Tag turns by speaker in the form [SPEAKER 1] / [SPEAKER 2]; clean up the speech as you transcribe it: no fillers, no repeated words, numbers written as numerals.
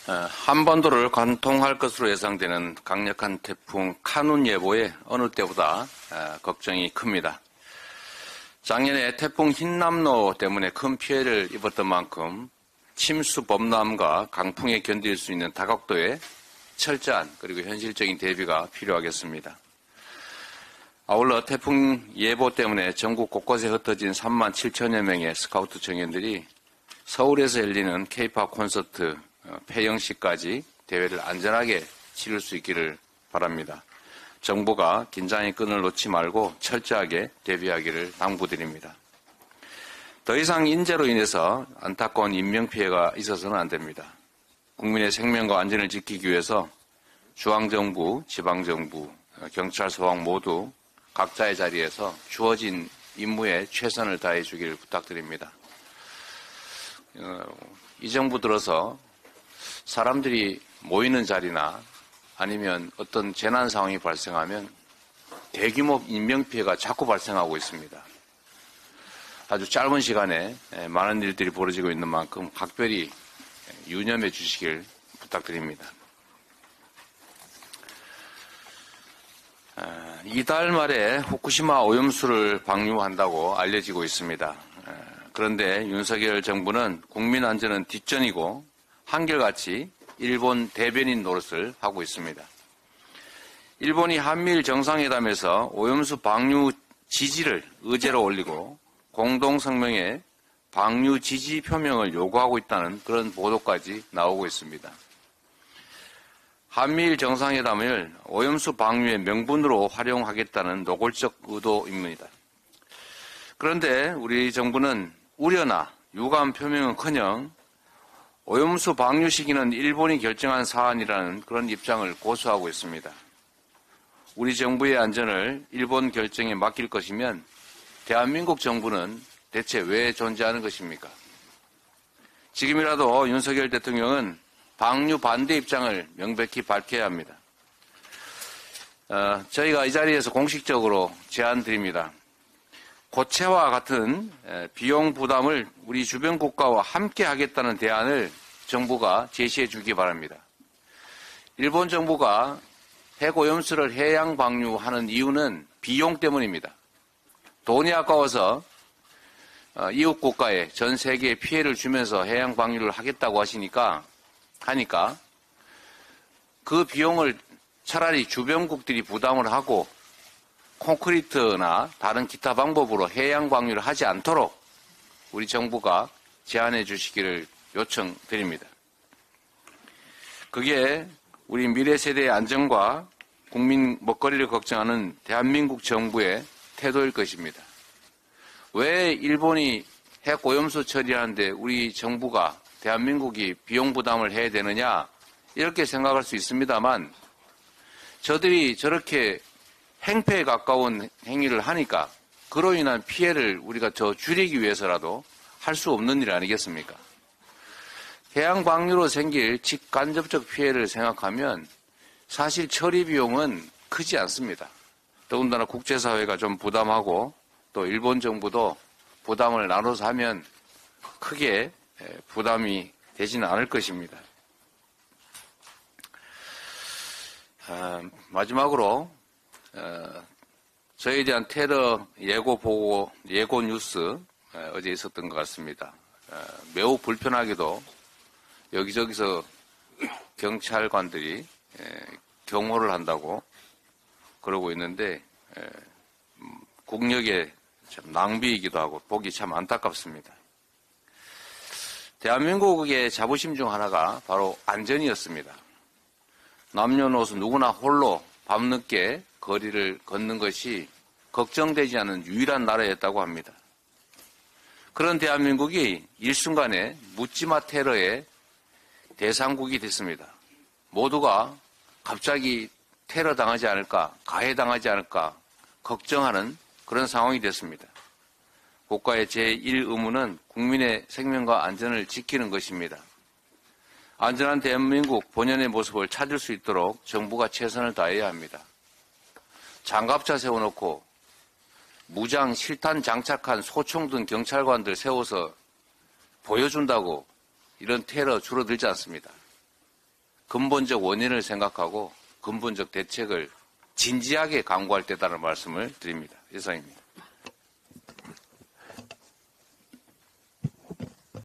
[SPEAKER 1] 한반도를 관통할 것으로 예상되는 강력한 태풍 카눈 예보에 어느 때보다 걱정이 큽니다. 작년에 태풍 흰남노 때문에 큰 피해를 입었던 만큼 침수 범람과 강풍에 견딜 수 있는 다각도의 철저한 그리고 현실적인 대비가 필요하겠습니다. 아울러 태풍 예보 때문에 전국 곳곳에 흩어진 3만 7천여 명의 스카우트 청년들이 서울에서 열리는 K-POP 콘서트 폐영식까지 대회를 안전하게 치를 수 있기를 바랍니다. 정부가 긴장의 끈을 놓지 말고 철저하게 대비하기를 당부드립니다. 더 이상 인재로 인해서 안타까운 인명피해가 있어서는 안 됩니다. 국민의 생명과 안전을 지키기 위해서 중앙정부, 지방정부, 경찰, 소방 모두 각자의 자리에서 주어진 임무에 최선을 다해 주기를 부탁드립니다. 이 정부 들어서 사람들이 모이는 자리나 아니면 어떤 재난 상황이 발생하면 대규모 인명피해가 자꾸 발생하고 있습니다. 아주 짧은 시간에 많은 일들이 벌어지고 있는 만큼 각별히 유념해 주시길 부탁드립니다. 이달 말에 후쿠시마 오염수를 방류한다고 알려지고 있습니다. 그런데 윤석열 정부는 국민 안전은 뒷전이고 한결같이 일본 대변인 노릇을 하고 있습니다. 일본이 한미일 정상회담에서 오염수 방류 지지를 의제로 올리고 공동성명에 방류 지지 표명을 요구하고 있다는 그런 보도까지 나오고 있습니다. 한미일 정상회담을 오염수 방류의 명분으로 활용하겠다는 노골적 의도입니다. 그런데 우리 정부는 우려나 유감 표명은커녕 오염수 방류 시기는 일본이 결정한 사안이라는 그런 입장을 고수하고 있습니다. 우리 정부의 안전을 일본 결정에 맡길 것이면 대한민국 정부는 대체 왜 존재하는 것입니까? 지금이라도 윤석열 대통령은 방류 반대 입장을 명백히 밝혀야 합니다. 저희가 이 자리에서 공식적으로 제안드립니다. 고체와 같은 비용 부담을 우리 주변 국가와 함께 하겠다는 대안을 정부가 제시해 주기 바랍니다. 일본 정부가 핵오염수를 해양 방류하는 이유는 비용 때문입니다. 돈이 아까워서 이웃 국가에 전 세계에 피해를 주면서 해양 방류를 하겠다고 하니까 그 비용을 차라리 주변국들이 부담을 하고 콘크리트나 다른 기타 방법으로 해양 방류를 하지 않도록 우리 정부가 제안해 주시기를 요청드립니다. 그게 우리 미래 세대의 안전과 국민 먹거리를 걱정하는 대한민국 정부의 태도일 것입니다. 왜 일본이 핵 오염수 처리하는데 우리 정부가 대한민국이 비용 부담을 해야 되느냐 이렇게 생각할 수 있습니다만 저들이 저렇게 행패에 가까운 행위를 하니까 그로 인한 피해를 우리가 더 줄이기 위해서라도 할 수 없는 일 아니겠습니까? 해양 방류로 생길 직간접적 피해를 생각하면 사실 처리 비용은 크지 않습니다. 더군다나 국제사회가 좀 부담하고 또 일본 정부도 부담을 나눠서 하면 크게 부담이 되지는 않을 것입니다. 마지막으로 저에 대한 테러 예고 보고 예고 뉴스 어제 있었던 것 같습니다. 매우 불편하게도 여기저기서 경찰관들이 경호를 한다고 그러고 있는데 국력의 참 낭비이기도 하고 보기 참 안타깝습니다. 대한민국의 자부심 중 하나가 바로 안전이었습니다. 남녀노소 누구나 홀로 밤늦게 거리를 걷는 것이 걱정되지 않은 유일한 나라였다고 합니다. 그런 대한민국이 일순간에 묻지마 테러의 대상국이 됐습니다. 모두가 갑자기 테러 당하지 않을까, 가해 당하지 않을까 걱정하는 그런 상황이 됐습니다. 국가의 제1 의무는 국민의 생명과 안전을 지키는 것입니다. 안전한 대한민국 본연의 모습을 찾을 수 있도록 정부가 최선을 다해야 합니다. 장갑차 세워놓고 무장 실탄 장착한 소총 등 경찰관들 세워서 보여준다고 이런 테러 줄어들지 않습니다. 근본적 원인을 생각하고 근본적 대책을 진지하게 강구할 때다라는 말씀을 드립니다. 이상입니다.